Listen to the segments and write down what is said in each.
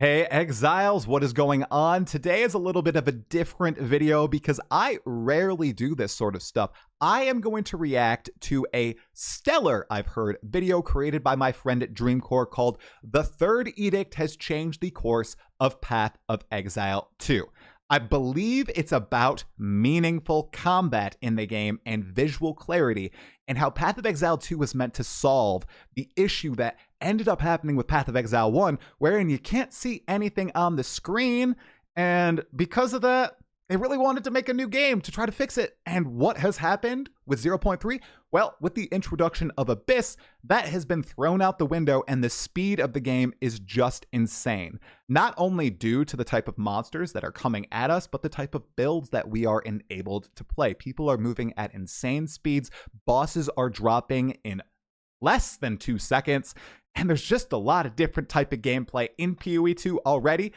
Hey Exiles, what is going on? Today is a little bit of a different video because I rarely do this sort of stuff. I am going to react to a stellar, I've heard, video created by my friend at Dreamcore called The Third Edict Has Changed the Course of Path of Exile 2. I believe it's about meaningful combat in the game and visual clarity, and how Path of Exile 2 was meant to solve the issue that ended up happening with Path of Exile 1, wherein you can't see anything on the screen, and because of that, they really wanted to make a new game to try to fix it. And what has happened with 0.3? Well, with the introduction of Abyss, that has been thrown out the window, and the speed of the game is just insane. Not only due to the type of monsters that are coming at us, but the type of builds that we are enabled to play. People are moving at insane speeds. Bosses are dropping in less than 2 seconds. And there's just a lot of different type of gameplay in PoE 2 already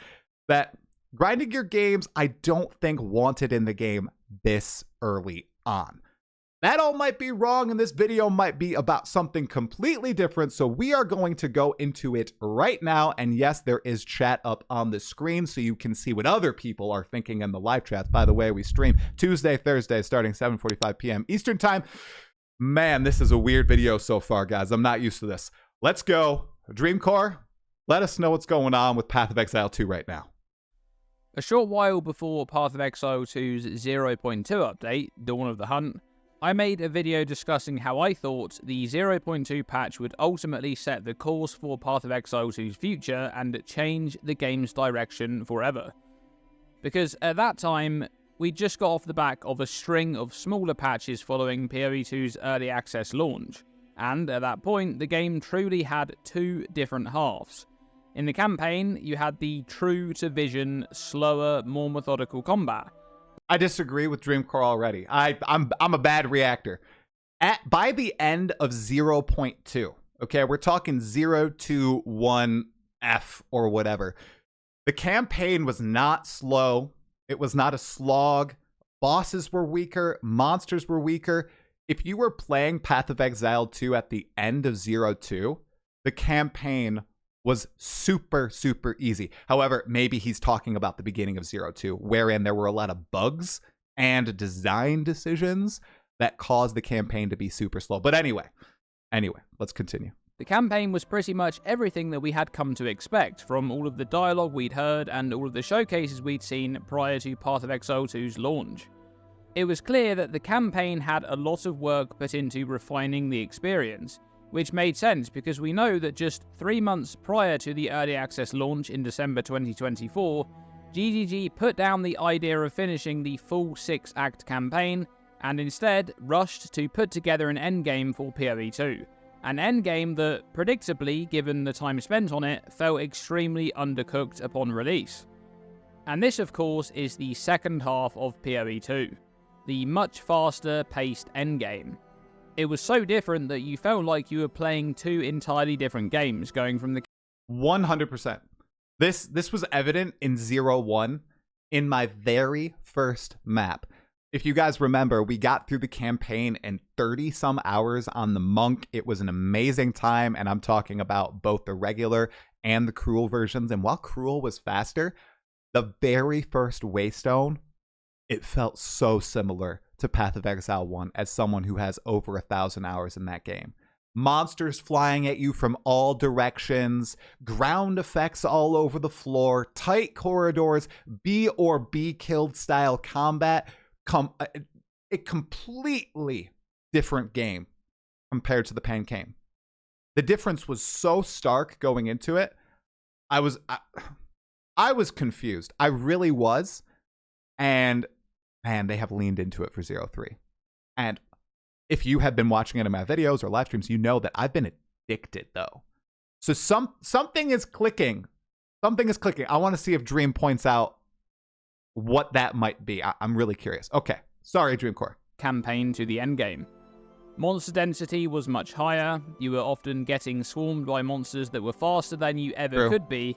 that grinding your games, I don't think wanted in the game this early on. That all might be wrong, and this video might be about something completely different, so we are going to go into it right now. And yes, there is chat up on the screen so you can see what other people are thinking in the live chats. By the way, we stream Tuesday, Thursday, starting 7:45 p.m. Eastern Time. Man, this is a weird video so far, guys. I'm not used to this. Let's go. Dreamcore, let us know what's going on with Path of Exile 2 right now. A short while before Path of Exile 2's 0.2 update, Dawn of the Hunt, I made a video discussing how I thought the 0.2 patch would ultimately set the course for Path of Exile 2's future and change the game's direction forever. Because at that time, we just got off the back of a string of smaller patches following PoE 2's early access launch, and at that point, the game truly had two different halves. In the campaign, you had the true-to-vision, slower, more methodical combat. I disagree with Dreamcore already. I'm a bad reactor. By the end of 0.2, okay, we're talking 0 to 1F or whatever, the campaign was not slow. It was not a slog. Bosses were weaker. Monsters were weaker. If you were playing Path of Exile 2 at the end of 0.2, the campaign was super, super easy. However, maybe he's talking about the beginning of 0.2, wherein there were a lot of bugs and design decisions that caused the campaign to be super slow. But anyway, let's continue. The campaign was pretty much everything that we had come to expect from all of the dialogue we'd heard and all of the showcases we'd seen prior to Path of Exile 2's launch. It was clear that the campaign had a lot of work put into refining the experience, which made sense because we know that just 3 months prior to the early access launch in December 2024, GGG put down the idea of finishing the full 6-act campaign and instead rushed to put together an endgame for PoE 2. An endgame that, predictably, given the time spent on it, felt extremely undercooked upon release. And this, of course, is the second half of PoE 2. The much faster paced endgame. It was so different that you felt like you were playing two entirely different games, going from the 100%. This was evident in 0.1 in my very first map. If you guys remember, we got through the campaign in 30-some hours on the Monk. It was an amazing time, and I'm talking about both the regular and the Cruel versions. And while Cruel was faster, the very first Waystone, it felt so similar to Path of Exile 1 as someone who has over 1,000 hours in that game. Monsters flying at you from all directions, ground effects all over the floor, tight corridors, be or be killed style combat. A completely different game compared to the Pancame. The difference was so stark going into it. I was confused. I really was. And man, they have leaned into it for 0.3. And if you have been watching any of my videos or live streams, you know that I've been addicted though. So something is clicking. Something is clicking. I want to see if Dream points out what that might be. I'm really curious. Okay. Sorry, Dreamcore. Campaign to the endgame. Monster density was much higher. You were often getting swarmed by monsters that were faster than you ever could be.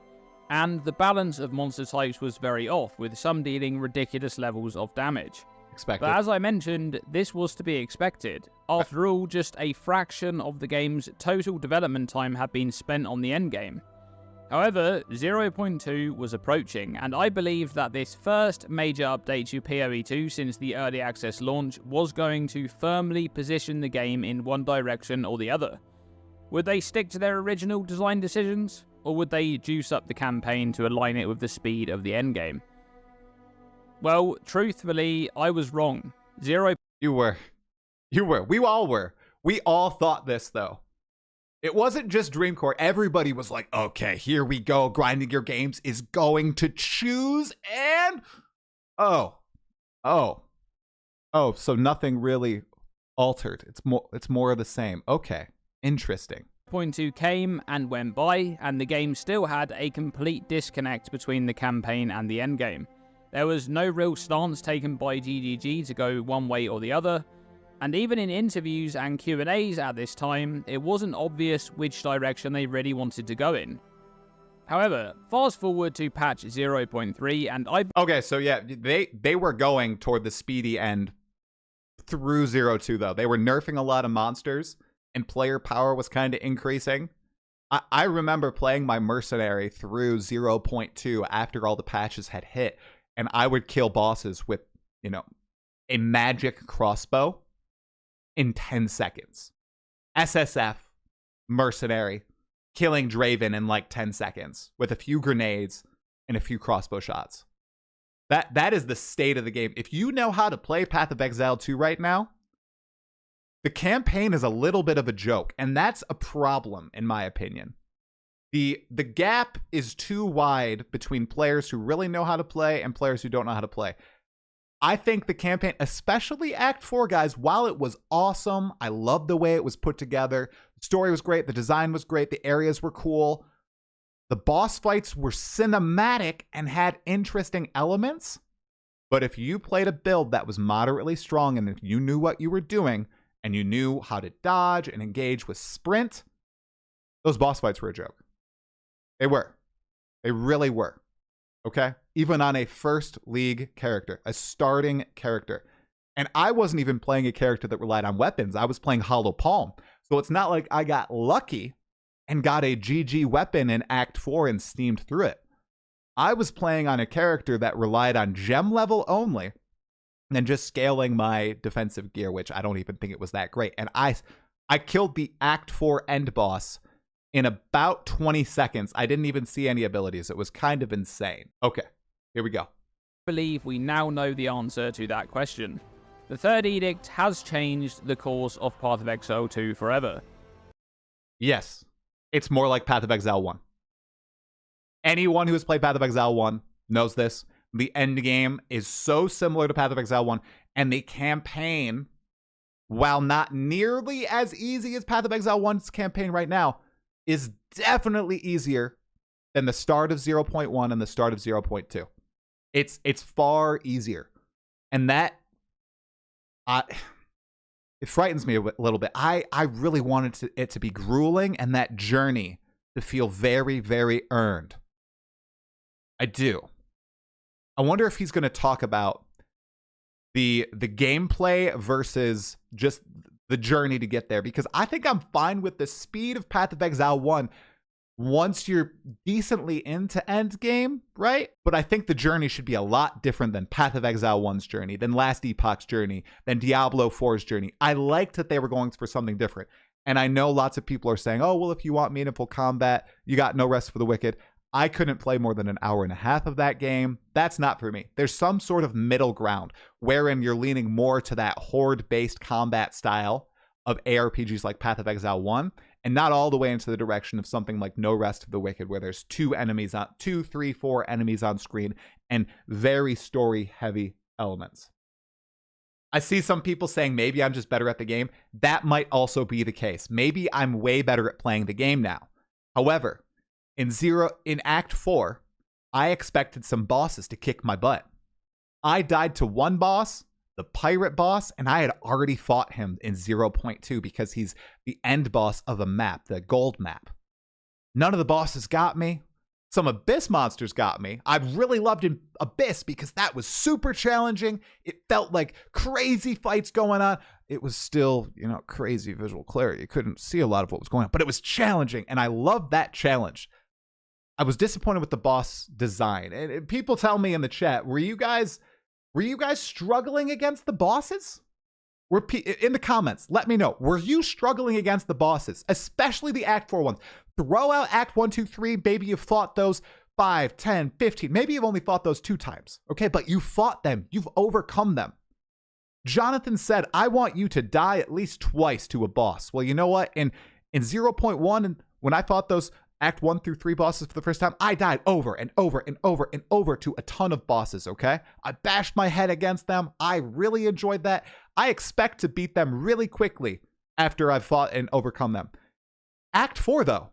And the balance of monster types was very off, with some dealing ridiculous levels of damage. Expected. But as I mentioned, this was to be expected. After all, just a fraction of the game's total development time had been spent on the endgame. However, 0.2 was approaching, and I believed that this first major update to PoE 2 since the early access launch was going to firmly position the game in one direction or the other. Would they stick to their original design decisions, or would they juice up the campaign to align it with the speed of the endgame? Well, truthfully, I was wrong. You were. We all were. We all thought this, though. It wasn't just Dreamcore. Everybody was like, okay, here we go. Grinding Your Games is going to choose, and oh, so nothing really altered. It's more of the same. Okay, interesting. 0.2 came and went by, and the game still had a complete disconnect between the campaign and the endgame. There was no real stance taken by GGG to go one way or the other, and even in interviews and Q&As at this time, it wasn't obvious which direction they really wanted to go in. However, fast forward to patch 0.3, and Okay, so yeah, they were going toward the speedy end through 0.2, though. They were nerfing a lot of monsters, and player power was kind of increasing. I remember playing my mercenary through 0.2 after all the patches had hit, and I would kill bosses with, a magic crossbow in 10 seconds. SSF, mercenary, killing Draven in like 10 seconds with a few grenades and a few crossbow shots. That is the state of the game. If you know how to play Path of Exile 2 right now, the campaign is a little bit of a joke, and that's a problem, in my opinion. The gap is too wide between players who really know how to play and players who don't know how to play. I think the campaign, especially Act 4, guys, while it was awesome, I loved the way it was put together. The story was great. The design was great. The areas were cool. The boss fights were cinematic and had interesting elements. But if you played a build that was moderately strong, and if you knew what you were doing, and you knew how to dodge and engage with sprint, those boss fights were a joke. They were. They really were. Okay? Even on a first league character, a starting character. And I wasn't even playing a character that relied on weapons. I was playing Hollow Palm. So it's not like I got lucky and got a GG weapon in Act 4 and steamed through it. I was playing on a character that relied on gem level only and just scaling my defensive gear, which I don't even think it was that great. And I killed the Act 4 end boss in about 20 seconds. I didn't even see any abilities. It was kind of insane. Okay, here we go. I believe we now know the answer to that question. The Third Edict has changed the course of Path of Exile 2 forever. Yes, it's more like Path of Exile 1. Anyone who has played Path of Exile 1 knows this. The end game is so similar to Path of Exile 1, and the campaign, while not nearly as easy as Path of Exile 1's campaign right now, is definitely easier than the start of 0.1 and the start of 0.2. It's far easier. And that it frightens me a little bit. I really wanted it to be grueling and that journey to feel very, very earned. I do. I wonder if he's going to talk about the gameplay versus just the journey to get there, because I think I'm fine with the speed of Path of Exile 1 once you're decently into Endgame, right? But I think the journey should be a lot different than Path of Exile 1's journey, than Last Epoch's journey, than Diablo 4's journey. I liked that they were going for something different. And I know lots of people are saying, oh, well, if you want meaningful combat, you got No Rest for the Wicked. I couldn't play more than an hour and a half of that game. That's not for me. There's some sort of middle ground wherein you're leaning more to that horde-based combat style of ARPGs like Path of Exile 1, and not all the way into the direction of something like No Rest for the Wicked, where there's 2, 3, 4 enemies on screen and very story-heavy elements. I see some people saying maybe I'm just better at the game. That might also be the case. Maybe I'm way better at playing the game now. However, in Act 4, I expected some bosses to kick my butt. I died to one boss, the pirate boss, and I had already fought him in 0.2 because he's the end boss of a map, the gold map. None of the bosses got me. Some Abyss monsters got me. I really loved Abyss because that was super challenging. It felt like crazy fights going on. It was still, crazy visual clarity. You couldn't see a lot of what was going on, but it was challenging, and I loved that challenge. I was disappointed with the boss design. And people tell me in the chat, were you guys struggling against the bosses? In the comments, let me know. Were you struggling against the bosses, especially the Act 4 ones? Throw out Act 1, 2, 3. Maybe you fought those 5, 10, 15. Maybe you've only fought those 2 times. Okay, but you fought them. You've overcome them. Jonathan said, I want you to die at least twice to a boss. Well, you know what? In 0.1, and when I fought those Act 1 through 3 bosses for the first time, I died over and over and over and over to a ton of bosses, okay? I bashed my head against them. I really enjoyed that. I expect to beat them really quickly after I've fought and overcome them. Act 4, though,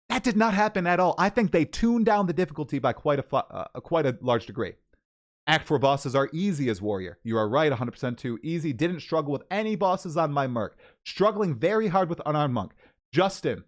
that did not happen at all. I think they tuned down the difficulty by quite a large degree. Act 4 bosses are easy as Warrior. You are right, 100% too easy. Didn't struggle with any bosses on my Merc. Struggling very hard with Unarmed Monk. Justin,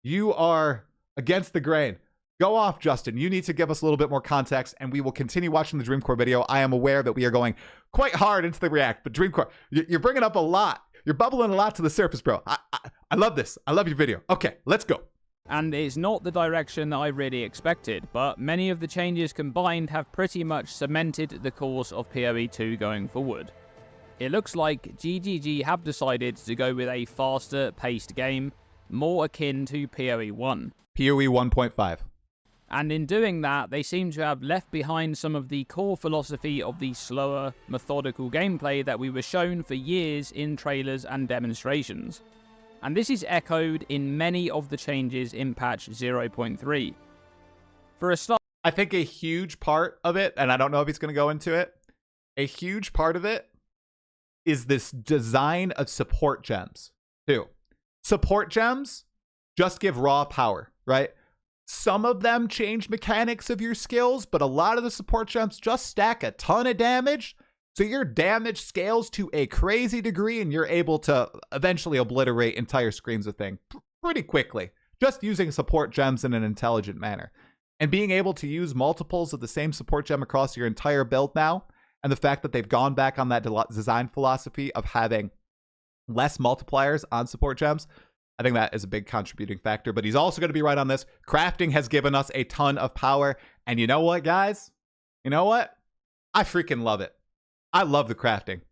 you are against the grain. Go off, Justin. You need to give us a little bit more context, and we will continue watching the Dreamcore video. I am aware that we are going quite hard into the React, but Dreamcore, you're bringing up a lot. You're bubbling a lot to the surface, bro. I love this. I love your video. Okay, let's go. And it's not the direction that I really expected, but many of the changes combined have pretty much cemented the course of PoE 2 going forward. It looks like GGG have decided to go with a faster paced game, more akin to PoE 1. PoE 1.5. And in doing that, they seem to have left behind some of the core philosophy of the slower, methodical gameplay that we were shown for years in trailers and demonstrations. And this is echoed in many of the changes in patch 0.3. For a start, I think a huge part of it, and I don't know if he's going to go into it, a huge part of it is this design of support gems, too. Support gems just give raw power, right? Some of them change mechanics of your skills, but a lot of the support gems just stack a ton of damage. So your damage scales to a crazy degree, and you're able to eventually obliterate entire screens of things pretty quickly, just using support gems in an intelligent manner. And being able to use multiples of the same support gem across your entire build now, and the fact that they've gone back on that design philosophy of having less multipliers on support gems, I think that is a big contributing factor. But he's also going to be right on this. Crafting has given us a ton of power. And you know what, guys? You know what? I freaking love it. I love the crafting.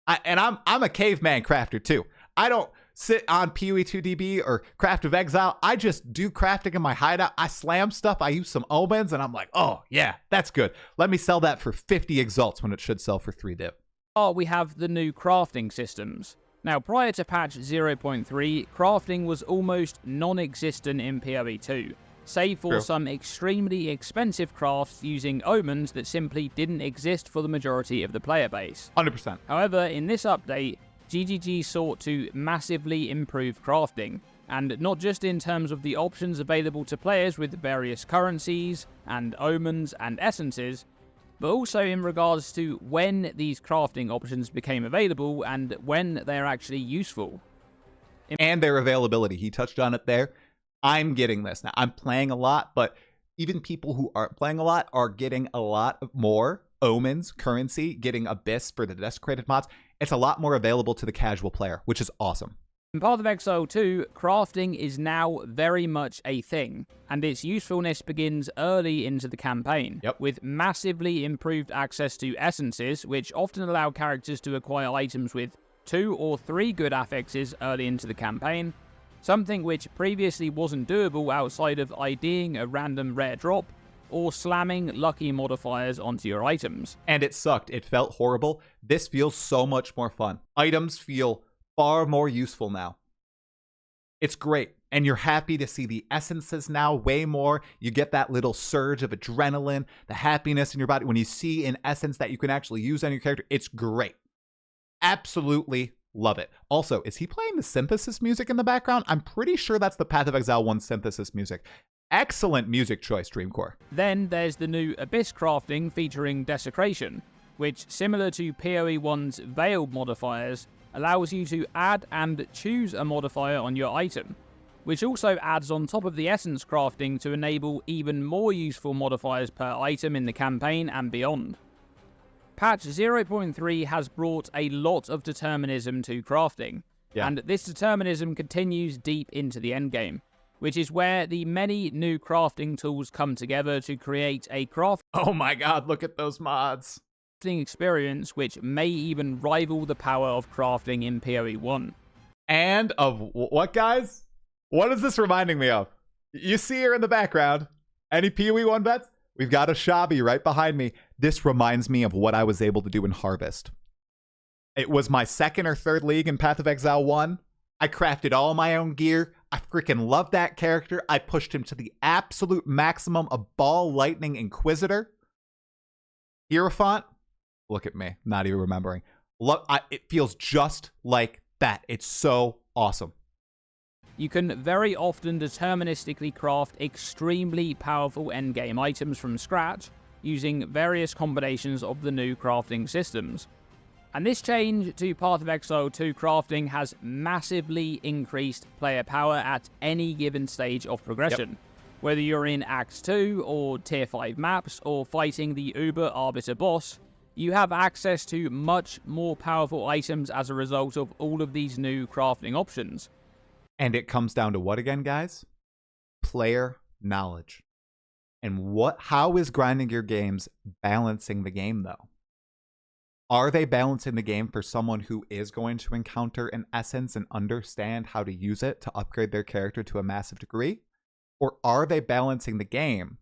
I'm a caveman crafter too. I don't sit on PoE2DB or Path of Exile. I just do crafting in my hideout. I slam stuff. I use some omens, and I'm like, oh yeah, that's good. Let me sell that for 50 exalts when it should sell for 3 div. we have the new crafting systems. Now, prior to patch 0.3, crafting was almost non-existent in PoE 2, save for some extremely expensive crafts using omens that simply didn't exist for the majority of the player base. 100%. However, in this update, GGG sought to massively improve crafting, and not just in terms of the options available to players with various currencies, and omens, and essences, but also in regards to when these crafting options became available and when they're actually useful. And their availability. He touched on it there. I'm getting this. Now, I'm playing a lot, but even people who aren't playing a lot are getting a lot more omens, currency, getting Abyss for the desecrated mods. It's a lot more available to the casual player, which is awesome. In Path of Exile 2, crafting is now very much a thing, and its usefulness begins early into the campaign, with massively improved access to essences, which often allow characters to acquire items with 2 or 3 good affixes early into the campaign, something which previously wasn't doable outside of IDing a random rare drop, or slamming lucky modifiers onto your items. And it sucked. It felt horrible. This feels so much more fun. Items feel far more useful now. It's great. And you're happy to see the essences now way more. You get that little surge of adrenaline, the happiness in your body when you see an essence that you can actually use on your character. It's great. Absolutely love it. Also, is he playing the synthesis music in the background? I'm pretty sure that's the Path of Exile 1 synthesis music. Excellent music choice, Dreamcore. Then there's the new Abyss crafting featuring Desecration, which, similar to PoE 1's Veiled modifiers, allows you to add and choose a modifier on your item, which also adds on top of the essence crafting to enable even more useful modifiers per item in the campaign and beyond. Patch 0.3 has brought a lot of determinism to crafting, and this determinism continues deep into the endgame, which is where the many new crafting tools come together to create a crafting Oh my god, look at those mods. experience which may even rival the power of crafting in PoE 1. And of what, guys? What is this reminding me of? You see her in the background. Any PoE 1 bets? We've got a Shabi right behind me. This reminds me of what I was able to do in Harvest. It was my second or third league in Path of Exile 1. I crafted all my own gear. I freaking loved that character. I pushed him to the absolute maximum of Ball Lightning Inquisitor. Hierophant. Look at me. Not even remembering. Look, it feels just like that. It's so awesome. You can very often deterministically craft extremely powerful endgame items from scratch using various combinations of the new crafting systems. And this change to Path of Exile 2 crafting has massively increased player power at any given stage of progression. Yep. Whether you're in Act 2 or Tier 5 maps or fighting the Uber Arbiter boss, you have access to much more powerful items as a result of all of these new crafting options. And it comes down to what again, guys? Player knowledge. And how is grinding your games balancing the game, though? Are they balancing the game for someone who is going to encounter an essence and understand how to use it to upgrade their character to a massive degree? Or are they balancing the game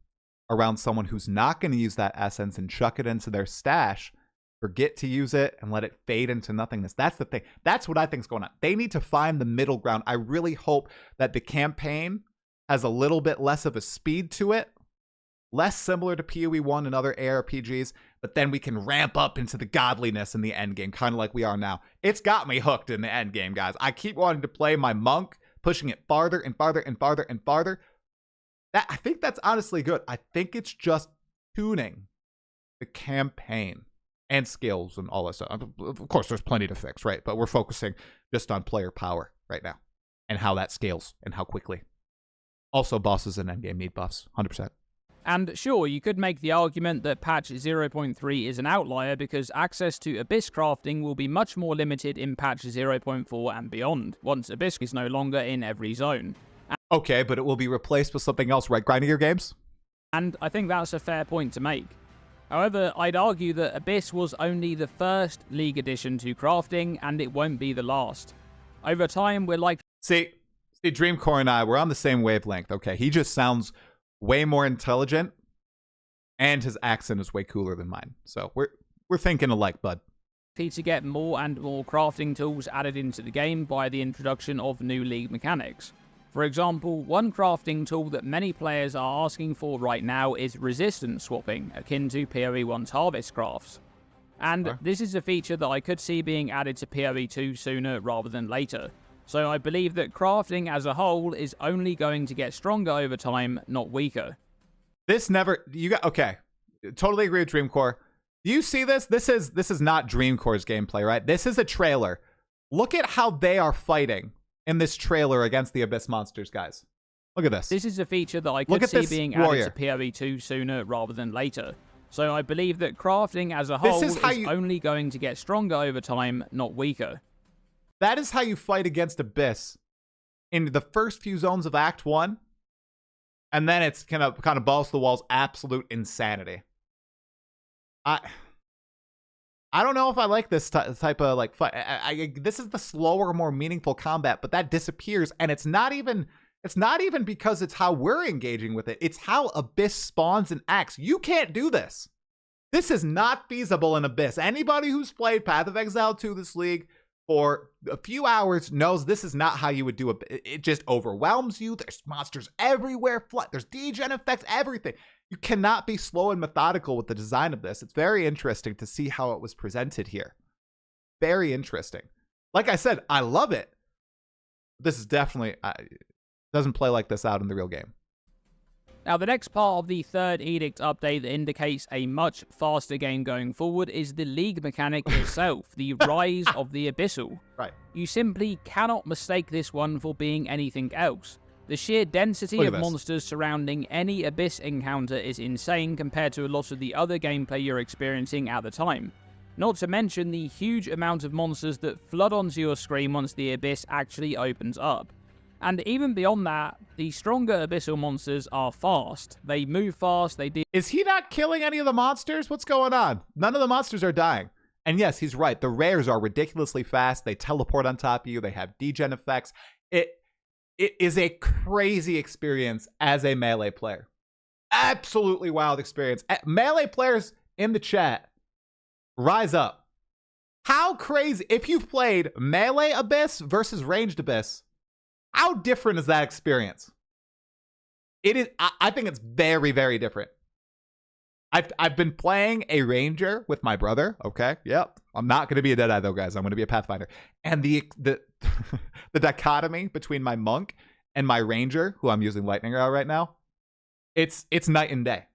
around someone who's not going to use that essence and chuck it into their stash, forget to use it, and let it fade into nothingness? That's the thing. That's what I think is going on. They need to find the middle ground. I really hope that the campaign has a little bit less of a speed to it, less similar to PoE 1 and other ARPGs, but then we can ramp up into the godliness in the endgame, kind of like we are now. It's got me hooked in the endgame, guys. I keep wanting to play my monk, pushing it farther and farther and farther and farther. I think that's honestly good. I think it's just tuning the campaign and skills and all that stuff. Of course, there's plenty to fix, right? But we're focusing just on player power right now and how that scales and how quickly. Also, bosses in endgame need buffs, 100%. And sure, you could make the argument that patch 0.3 is an outlier because access to Abyss crafting will be much more limited in patch 0.4 and beyond, once Abyss is no longer in every zone. Okay, but it will be replaced with something else, right? Grinding your games? And I think that's a fair point to make. However, I'd argue that Abyss was only the first League addition to crafting, and it won't be the last. Over time, we're like... See, Dreamcore and I, we're on the same wavelength, okay? He just sounds way more intelligent, and his accent is way cooler than mine. So we're thinking alike, bud. To get more and more crafting tools added into the game via the introduction of new League mechanics. For example, one crafting tool that many players are asking for right now is resistance swapping, akin to PoE 1's Harvest crafts. And this is a feature that I could see being added to PoE 2 sooner rather than later. So I believe that crafting as a whole is only going to get stronger over time, not weaker. Okay, totally agree with Dreamcore. Do you see this? This is not Dreamcore's gameplay, right? This is a trailer. Look at how they are fighting in this trailer against the Abyss monsters, guys. Look at this. This is a feature that I could see being added to PoE 2 sooner rather than later. So I believe that crafting as a whole is only going to get stronger over time, not weaker. That is how you fight against Abyss in the first few zones of Act 1. And then it's kind of balls to the walls, absolute insanity. I don't know if I like this type of like fight. This is the slower, more meaningful combat, but that disappears, and it's not even because it's how we're engaging with it. It's how Abyss spawns and acts. You can't do this. This is not feasible in Abyss. Anybody who's played Path of Exile 2 this league for a few hours knows this is not how you would do it. It just overwhelms you. There's monsters everywhere. There's degen effects, everything. You cannot be slow and methodical with the design of this. It's very interesting to see how it was presented here. Very interesting. Like I said, I love it. This is definitely... doesn't play like this out in the real game. Now, the next part of the Third Edict update that indicates a much faster game going forward is the League mechanic itself, the Rise of the Abyssal. Right. You simply cannot mistake this one for being anything else. The sheer density of monsters surrounding any Abyss encounter is insane compared to a lot of the other gameplay you're experiencing at the time. Not to mention the huge amount of monsters that flood onto your screen once the Abyss actually opens up. And even beyond that, the stronger abyssal monsters are fast. They move fast, they deal. Is he not killing any of the monsters? What's going on? None of the monsters are dying. And yes, he's right. The rares are ridiculously fast. They teleport on top of you. They have degen effects. It is a crazy experience as a melee player. Absolutely wild experience. Melee players in the chat, rise up. How crazy. If you've played melee Abyss versus ranged Abyss, how different is that experience? It is. I think it's very, very different. I've been playing a ranger with my brother. Okay, yep. I'm not going to be a Deadeye though, guys. I'm going to be a Pathfinder. And the the dichotomy between my monk and my ranger, who I'm using lightning arrow right now, it's night and day.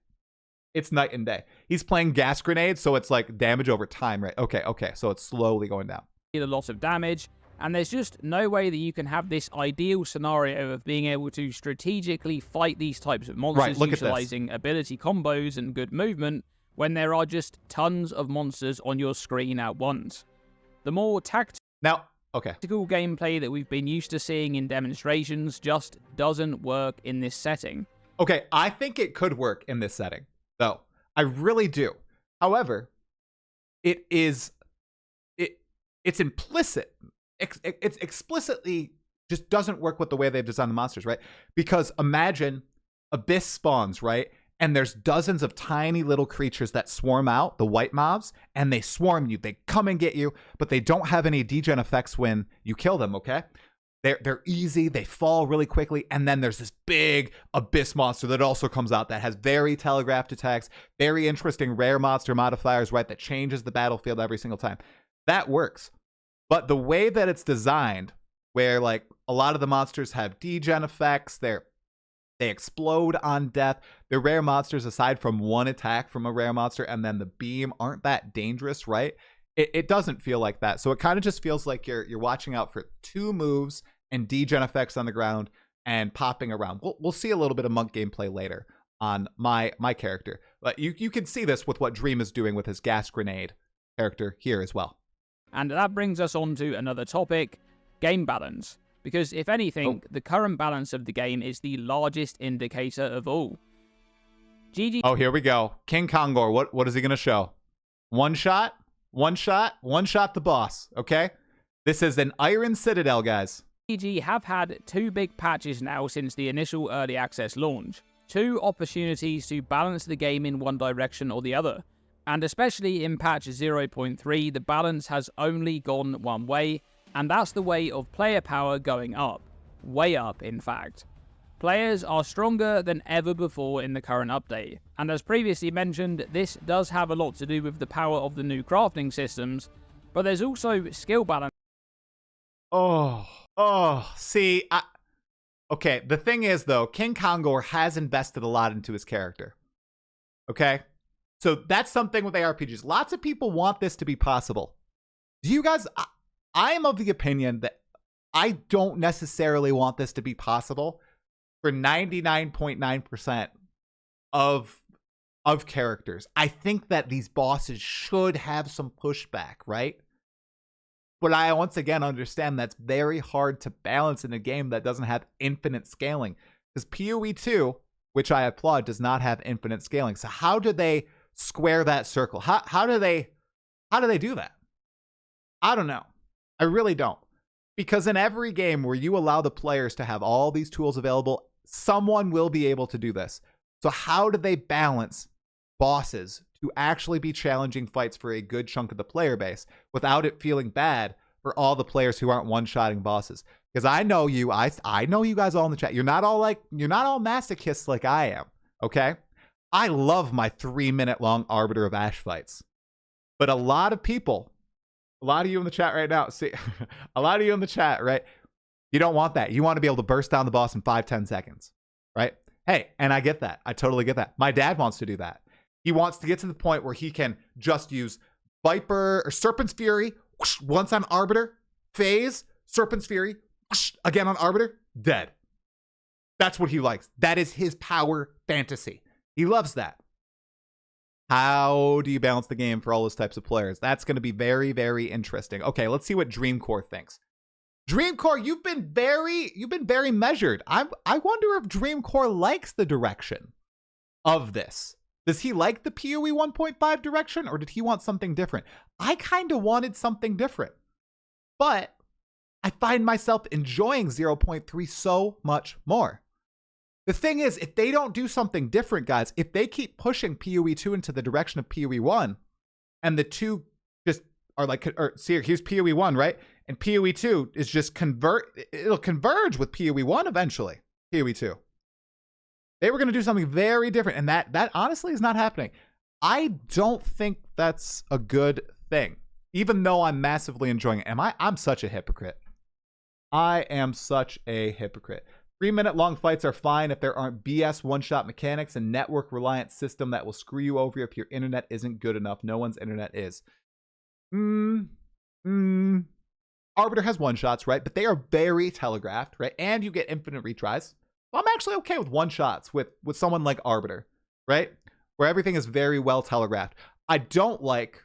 It's night and day. He's playing gas grenades, so it's like damage over time, right? Okay. So it's slowly going down. A lot of damage. And there's just no way that you can have this ideal scenario of being able to strategically fight these types of monsters, right, utilizing ability combos and good movement, when there are just tons of monsters on your screen at once. The more tactical gameplay that we've been used to seeing in demonstrations just doesn't work in this setting. Okay, I think it could work in this setting, though. I really do. However, it's implicit. It's explicitly just doesn't work with the way they've designed the monsters, right? Because imagine Abyss spawns, right? And there's dozens of tiny little creatures that swarm out, the white mobs, and they swarm you. They come and get you, but they don't have any degen effects when you kill them, okay? They're easy, they fall really quickly, and then there's this big Abyss monster that also comes out that has very telegraphed attacks, very interesting rare monster modifiers, right? That changes the battlefield every single time. That works. But the way that it's designed, where like a lot of the monsters have degen effects, they explode on death. The rare monsters, aside from one attack from a rare monster and then the beam, aren't that dangerous, right? It doesn't feel like that. So it kind of just feels like you're watching out for two moves and degen effects on the ground and popping around. We'll see a little bit of monk gameplay later on my character. But you can see this with what Dream is doing with his gas grenade character here as well. And that brings us on to another topic, game balance. Because if anything, the current balance of the game is the largest indicator of all. GG. Oh, here we go. King Kongor, what is he going to show? One shot the boss, okay? This is an Iron Citadel, guys. GG have had two big patches now since the initial early access launch. Two opportunities to balance the game in one direction or the other. And especially in patch 0.3, the balance has only gone one way, and that's the way of player power going up. Way up, in fact. Players are stronger than ever before in the current update, and as previously mentioned, this does have a lot to do with the power of the new crafting systems, but there's also skill balance. See, okay, the thing is, though, King Kongor has invested a lot into his character, okay? So that's something with ARPGs. Lots of people want this to be possible. Do you guys... I am of the opinion that I don't necessarily want this to be possible for 99.9% of characters. I think that these bosses should have some pushback, right? But I once again understand that's very hard to balance in a game that doesn't have infinite scaling. Because PoE 2, which I applaud, does not have infinite scaling. So how do they square that circle? How do they do that? I don't know. I really don't. Because in every game where you allow the players to have all these tools available, someone will be able to do this. So how do they balance bosses to actually be challenging fights for a good chunk of the player base without it feeling bad for all the players who aren't one-shotting bosses? Because I know you, I know you guys all in the chat. You're not all masochists like I am, okay? I love my 3-minute long Arbiter of Ash fights. But a lot of people, a lot of you in the chat right now, see, a lot of you in the chat, right? You don't want that. You want to be able to burst down the boss in 5-10 seconds, right? Hey, and I get that. I totally get that. My dad wants to do that. He wants to get to the point where he can just use Viper or Serpent's Fury whoosh, once on Arbiter, phase, Serpent's Fury, whoosh, again on Arbiter, dead. That's what he likes. That is his power fantasy. He loves that. How do you balance the game for all those types of players? That's going to be very, very interesting. Okay, let's see what Dreamcore thinks. Dreamcore, you've been very measured. I wonder if Dreamcore likes the direction of this. Does he like the PoE 1.5 direction, or did he want something different? I kind of wanted something different, but I find myself enjoying 0.3 so much more. The thing is, if they don't do something different, guys, if they keep pushing PoE 2 into the direction of PoE 1, and the two just are like, or see, here's PoE 1, right? And PoE 2 is just it'll converge with PoE 1 eventually, PoE 2. They were going to do something very different, and that honestly is not happening. I don't think that's a good thing, even though I'm massively enjoying it. I'm such a hypocrite. I am such a hypocrite. 3-minute long fights are fine if there aren't BS one-shot mechanics and network-reliant system that will screw you over if your internet isn't good enough. No one's internet is. Arbiter has one-shots, right? But they are very telegraphed, right? And you get infinite retries. I'm actually okay with one-shots with someone like Arbiter, right? Where everything is very well telegraphed. I don't like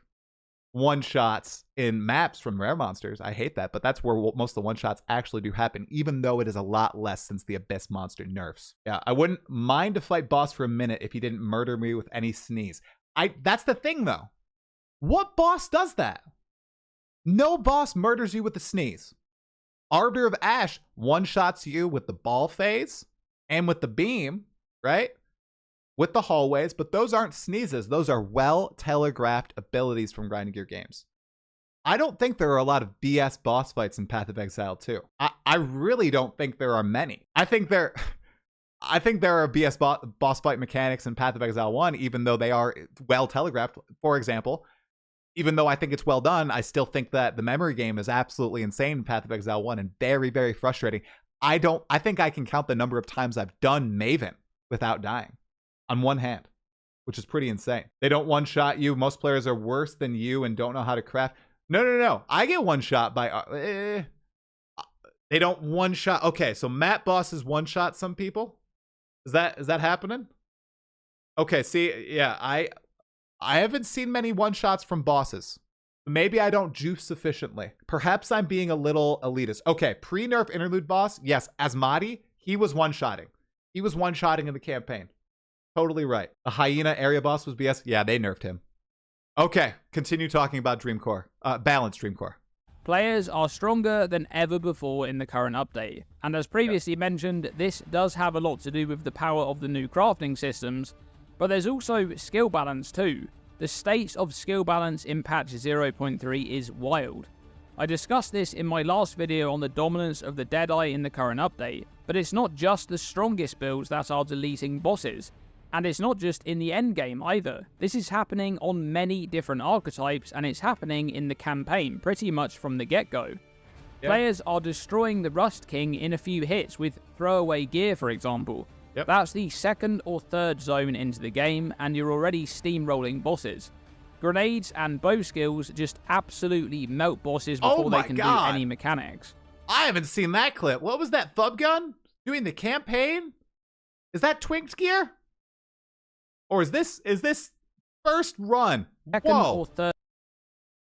one-shots in maps from rare monsters. I hate that, but that's where most of the one-shots actually do happen, even though it is a lot less since the Abyss monster nerfs. Yeah, I wouldn't mind to fight boss for a minute if he didn't murder me with any sneeze. That's the thing, though. What boss does that? No boss murders you with a sneeze. Arbiter of Ash one-shots you with the ball phase and with the beam, right? With the hallways, but those aren't sneezes. Those are well-telegraphed abilities from Grinding Gear games. I don't think there are a lot of BS boss fights in Path of Exile 2. I really don't think there are many. I think there are BS boss fight mechanics in Path of Exile 1, even though they are well-telegraphed. For example, even though I think it's well done, I still think that the memory game is absolutely insane in Path of Exile 1 and very, very frustrating. I think I can count the number of times I've done Maven without dying on one hand, which is pretty insane. They don't one-shot you. Most players are worse than you and don't know how to craft. No. I get one-shot by... they don't one-shot... Okay, so map bosses one-shot some people? Is that happening? Okay, see, yeah, I haven't seen many one-shots from bosses. Maybe I don't juice sufficiently. Perhaps I'm being a little elitist. Okay, pre-nerf interlude boss, yes, Asmati, he was one-shotting. He was one-shotting in the campaign. Totally right. The hyena area boss was BS. Yeah, they nerfed him. Okay, continue talking about Dreamcore. Balanced Dreamcore. Players are stronger than ever before in the current update, and as previously mentioned, this does have a lot to do with the power of the new crafting systems, but there's also skill balance too. The state of skill balance in patch 0.3 is wild. I discussed this in my last video on the dominance of the Deadeye in the current update, but it's not just the strongest builds that are deleting bosses, and it's not just in the endgame either. This is happening on many different archetypes, and it's happening in the campaign pretty much from the get-go. Yeah. Players are destroying the Rust King in a few hits with throwaway gear, for example. Yep. That's the second or third zone into the game, and you're already steamrolling bosses. Grenades and bow skills just absolutely melt bosses before they can do any mechanics. I haven't seen that clip. What was that Thub Gun doing the campaign? Is that Twinked gear? Or is this first run? Second or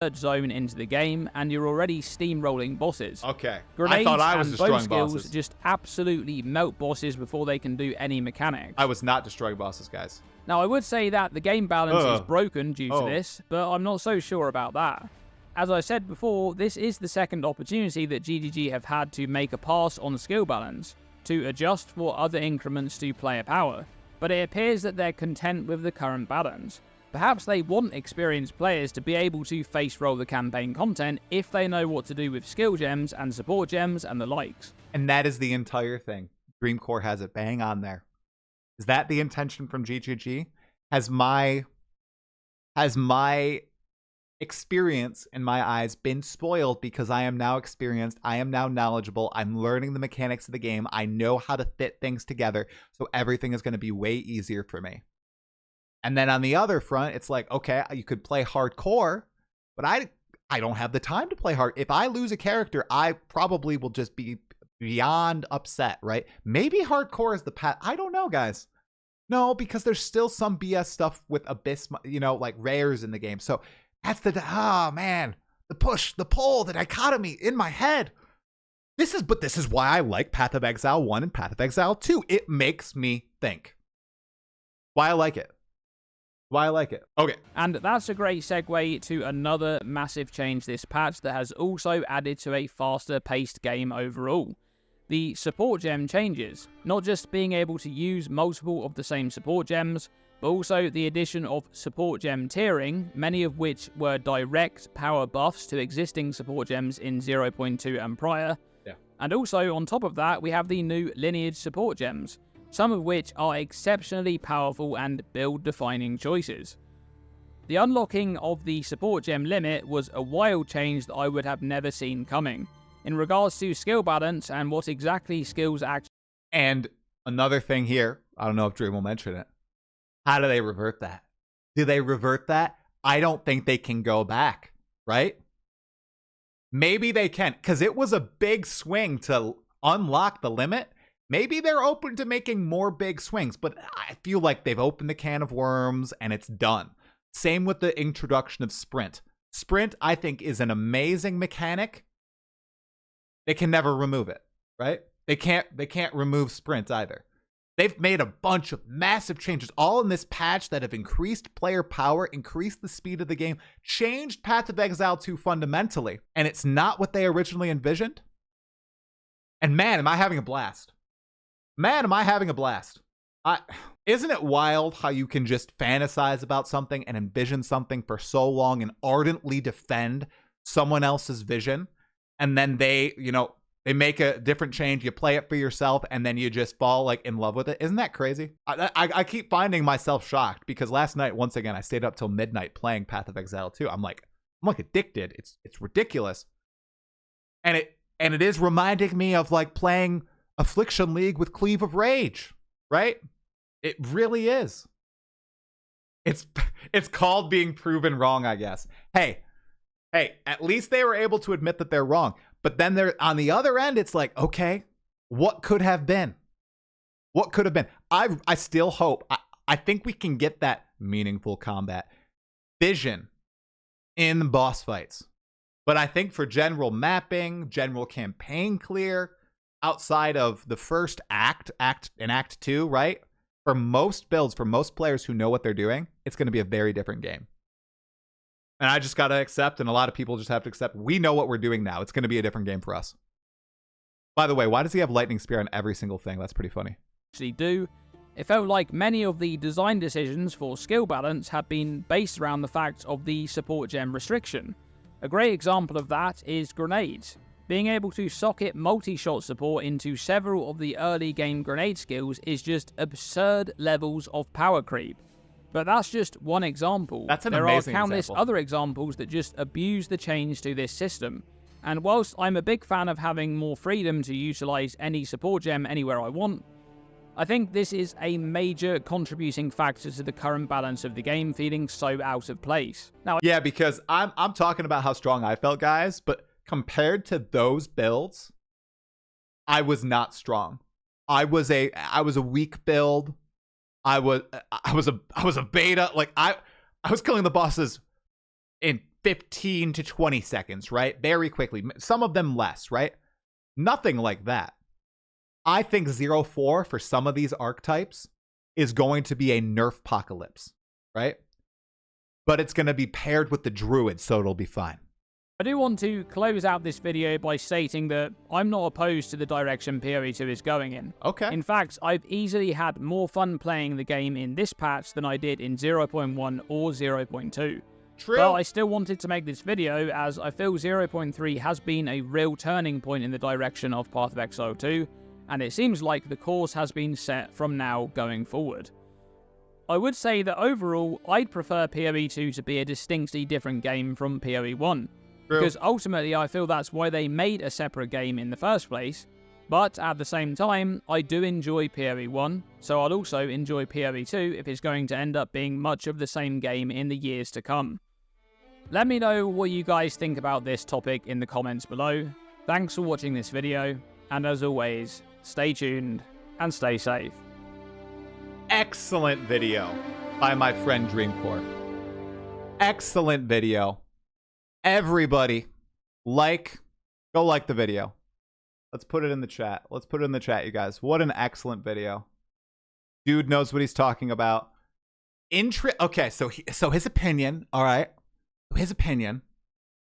third zone into the game, and you're already steamrolling bosses. Okay. Grenades I thought I was and destroying bow skills bosses. Just absolutely melt bosses before they can do any mechanics. I was not destroying bosses, guys. Now, I would say that the game balance is broken due to this, but I'm not so sure about that. As I said before, this is the second opportunity that GGG have had to make a pass on skill balance, to adjust for other increments to player power, but it appears that they're content with the current balance. Perhaps they want experienced players to be able to face roll the campaign content if they know what to do with skill gems and support gems and the likes. And that is the entire thing. Dreamcore has it bang on there. Is that the intention from GGG? Has my experience in my eyes been spoiled because I am now experienced, I am now knowledgeable, I'm learning the mechanics of the game, I know how to fit things together, so everything is going to be way easier for me. And then on the other front, it's like, okay, you could play hardcore, but I don't have the time to play hard. If I lose a character, I probably will just be beyond upset, right? Maybe hardcore is the path. I don't know, guys. No, because there's still some BS stuff with Abyss, like rares in the game. So that's man, the push, the pull, the dichotomy in my head. But this is why I like Path of Exile 1 and Path of Exile 2. It makes me think. Why I like it. Okay. And that's a great segue to another massive change this patch that has also added to a faster paced game overall. The support gem changes, not just being able to use multiple of the same support gems, but also the addition of support gem tiering, many of which were direct power buffs to existing support gems in 0.2 and prior. Yeah. And also on top of that, we have the new lineage support gems, some of which are exceptionally powerful and build-defining choices. The unlocking of the support gem limit was a wild change that I would have never seen coming, in regards to skill balance and what exactly skills actually... And another thing here, I don't know if Dream will mention it. How do they revert that? Do they revert that? I don't think they can go back, right? Maybe they can, because it was a big swing to unlock the limit. Maybe they're open to making more big swings, but I feel like they've opened the can of worms and it's done. Same with the introduction of Sprint. Sprint, I think, is an amazing mechanic. They can never remove it, right? They can't remove Sprint either. They've made a bunch of massive changes, all in this patch that have increased player power, increased the speed of the game, changed Path of Exile 2 fundamentally, and it's not what they originally envisioned. And man, am I having a blast. Man, am I having a blast. Isn't it wild how you can just fantasize about something and envision something for so long and ardently defend someone else's vision, and then they make a different change, you play it for yourself, and then you just fall like in love with it? Isn't that crazy? I keep finding myself shocked because last night, once again, I stayed up till midnight playing Path of Exile 2. I'm like addicted. It's ridiculous. And it is reminding me of like playing Affliction League with Cleave of Rage, right? It really is. It's called being proven wrong, I guess. Hey, at least they were able to admit that they're wrong. But then they're on the other end, it's like, okay, what could have been? What could have been? I still hope. I think we can get that meaningful combat vision in boss fights. But I think for general mapping, general campaign clear, outside of the first act in Act 2, right? For most builds, for most players who know what they're doing, it's going to be a very different game. And I just got to accept, and a lot of people just have to accept, we know what we're doing now. It's going to be a different game for us. By the way, why does he have Lightning Spear on every single thing? That's pretty funny. It felt like many of the design decisions for skill balance had been based around the fact of the support gem restriction. A great example of that is grenades. Being able to socket multi-shot support into several of the early game grenade skills is just absurd levels of power creep. But that's just one example. That's an amazing amazing There are countless example. other examples that just abuse the change to this system. And whilst I'm a big fan of having more freedom to utilize any support gem anywhere I want, I think this is a major contributing factor to the current balance of the game feeling so out of place. Now, yeah, because I'm talking about how strong I felt, guys, but compared to those builds, I was not strong. I was a weak build. I was a beta. Like I was killing the bosses in 15 to 20 seconds, right? Very quickly. Some of them less, right? Nothing like that. I think 0-4 for some of these archetypes is going to be a nerf apocalypse, right? But it's going to be paired with the druid, so it'll be fine. I do want to close out this video by stating that I'm not opposed to the direction PoE2 is going in. Okay. In fact, I've easily had more fun playing the game in this patch than I did in 0.1 or 0.2. True. But I still wanted to make this video as I feel 0.3 has been a real turning point in the direction of Path of Exile 2, and it seems like the course has been set from now going forward. I would say that overall, I'd prefer PoE2 to be a distinctly different game from PoE1. Because ultimately I feel that's why they made a separate game in the first place, but at the same time, I do enjoy PoE1, so I'll also enjoy PoE2 if it's going to end up being much of the same game in the years to come. Let me know what you guys think about this topic in the comments below. Thanks for watching this video, and as always, stay tuned and stay safe. Excellent video by my friend Dreamcore. Excellent video. Everybody, go like the video. Let's put it in the chat. Let's put it in the chat, you guys. What an excellent video. Dude knows what he's talking about. Okay, so his opinion, all right? His opinion,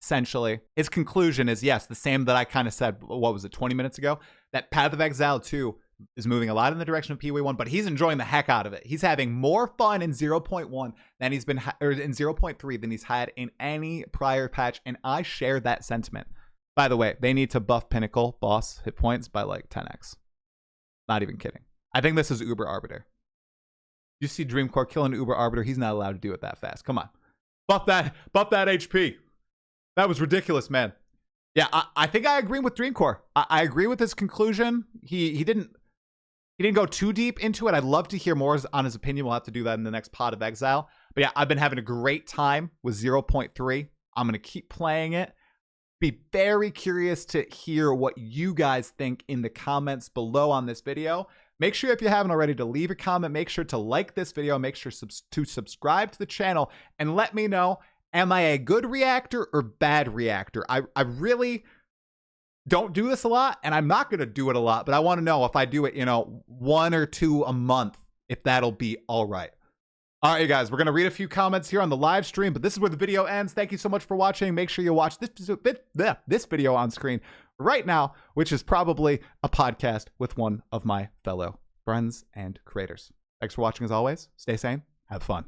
essentially, his conclusion is, yes, the same that I kind of said, what was it, 20 minutes ago? That Path of Exile 2 is moving a lot in the direction of PoE 1, but he's enjoying the heck out of it. He's having more fun in 0.1 than he's been, or in 0.3 than he's had in any prior patch, and I share that sentiment. By the way, they need to buff Pinnacle boss hit points by like 10x. Not even kidding. I think this is Uber Arbiter. You see Dreamcore killing Uber Arbiter, he's not allowed to do it that fast. Come on. Buff that HP. That was ridiculous, man. Yeah, I think I agree with Dreamcore. I agree with his conclusion. He didn't go too deep into it. I'd love to hear more on his opinion. We'll have to do that in the next Path of Exile. But yeah, I've been having a great time with 0.3. I'm going to keep playing it. Be very curious to hear what you guys think in the comments below on this video. Make sure, if you haven't already, to leave a comment. Make sure to like this video. Make sure to subscribe to the channel and let me know, am I a good reactor or bad reactor? I really don't do this a lot, and I'm not going to do it a lot, but I want to know if I do it, 1 or 2 a month, if that'll be all right. All right, you guys, we're going to read a few comments here on the live stream, but this is where the video ends. Thank you so much for watching. Make sure you watch this video on screen right now, which is probably a podcast with one of my fellow friends and creators. Thanks for watching as always. Stay sane. Have fun.